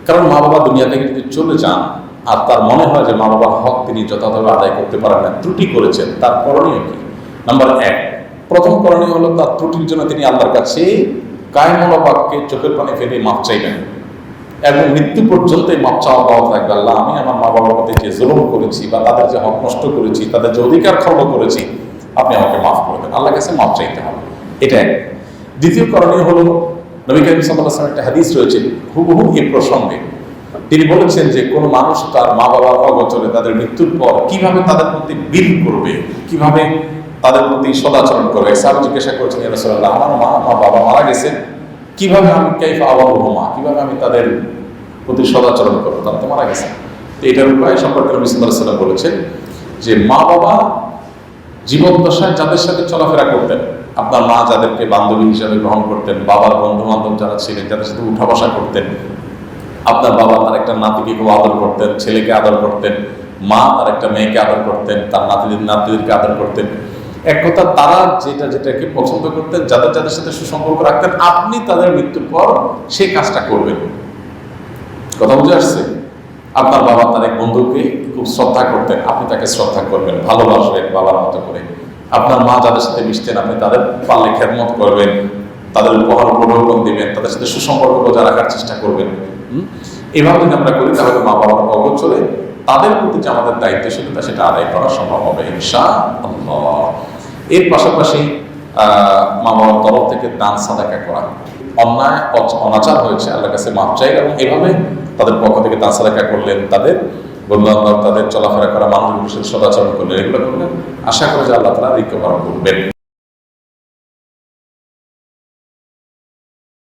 কারণ মা বাবা দুনিয়া থেকে যদি চলে যান আর তার মনে হয় যে মা বাবার হক তিনি যথাযথভাবে আদায় করতে পারেন না, ত্রুটি করেছেন, তার করণীয় কি? নাম্বার এক, প্রথম করণীয় হলো তার ত্রুটির জন্য তিনি আল্লাহর কাছে কায়মূল বাক্যে চোখের পানি ফেলে মাপ চাইবেন এবং মৃত্যু পর্যন্ত এই মাপ চাওয়া পাওয়া থাকবে, আল্লাহ আমি আমার মা বাবার প্রতি যে জুলুম করেছি বা তাদের যে হক নষ্ট করেছি, তাদের যে অধিকার খর্ব করেছি, আপনি আমাকে মাফ করে দেন। আল্লাহর কাছে মাপ চাইতে হবে, এটা এক। দ্বিতীয় করণীয় হলো, নবী করিম সাল্লাল্লাহু আলাইহি ওয়াসাল্লামের একটা হাদিস রয়েছে হুবহু এই প্রসঙ্গে। তিনি বলেছেন যে কোনো মানুষ তার মা বাবার অগোচরে তাদের মৃত্যুর পর কিভাবে তাদের প্রতি বিল করবে, কিভাবে তাদের প্রতি সদাচরণ করবে। সাহাবী জিজ্ঞাসা করেছেন, ইয়া রাসূলুল্লাহ, আমার মা বাবা মারা গেছেন, কিভাবে আমি কাইফা আবারুহুমা, কিভাবে আমি তাদের প্রতি সদাচরণ করবো, তারা তো মারা গেছে। তো এটার উপায় সম্পর্কে নবী সাল্লাল্লাহু আলাইহি ওয়াসাল্লাম বলেছেন যে মা বাবা জীবদ্দশায় যাদের সাথে চলাফেরা করতেন, আপনার মা যাদেরকে বান্ধবী হিসাবে গ্রহণ করতেন, বাবার বন্ধু বান্ধব যারা ছিলেন, যাদের সাথে উঠা বসা করতেন, আপনার বাবা তার একটা নাতিকে খুব আদর করতেন, ছেলেকে আদর করতেন, মা তার একটা মেয়েকে আদর করতেন, তার নাতিদেরকে আদর করতেন। এক কথা, তারা যেটাকে পছন্দ করতেন, যাদের সাথে সুসম্পর্ক রাখতেন, আপনি তাদের মৃত্যুর পর সেই কাজটা করবেন। কথা বুঝে আসছে? আপনার বাবা তার এক বন্ধুকে খুব শ্রদ্ধা করতেন, আপনি তাকে শ্রদ্ধা করবেন, ভালোবাসবেন বাবার মতো করে। আপনার মা যাদের সাথে মিশতেন, আপনি তাদের পাল্লে খেদমত করবেন, তাদের উপহার উপঢৌকন দিবেন, তাদের সাথে সুসম্পর্ক বজায় রাখার চেষ্টা করবেন। এভাবে যদি আমরা করি তাহলে মা বাবার অগোচরে তাদের প্রতি যে আমাদের দায়িত্বশীলতা সেটা আদায় করা সম্ভব হবে ইনশাআল্লাহ। এর পাশাপাশি মা বাবার তরফ থেকে দান সাদাকা করা, অন্যায় অনাচার হয়েছে আল্লাহর কাছে মাপ চাই, এবং এভাবে তাদের পক্ষ থেকে দান সাদাকা করলেন, তাদের বন্ধু বান্ধব, তাদের চলাফেরা করা মানুষগুলোর সাথে সদাচরণ করলেন, এগুলো করলেন, আশা করি যে আল্লাহ তাআলা রিকভার করবেন।